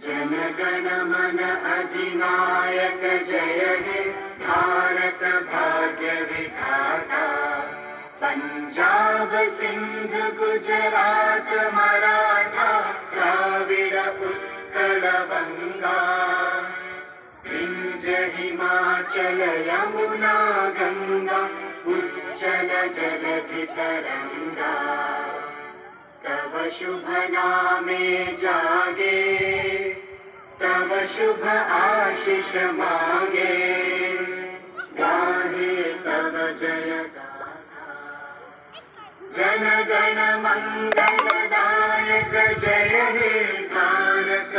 जनगण मन अधिनायक जय हे भारत भाग्य विधाता। पंजाब सिंध गुजरात मराठा द्राविड़ उत्कल बंगा। विंध्य हिमाचल यमुना गंगा उच्चल जलधि तरंगा। तव शुभ नामे जागे तव शुभ आशीष मागे। गाहे तव जय गाथा जन गण मंगलदायक जय हे भारत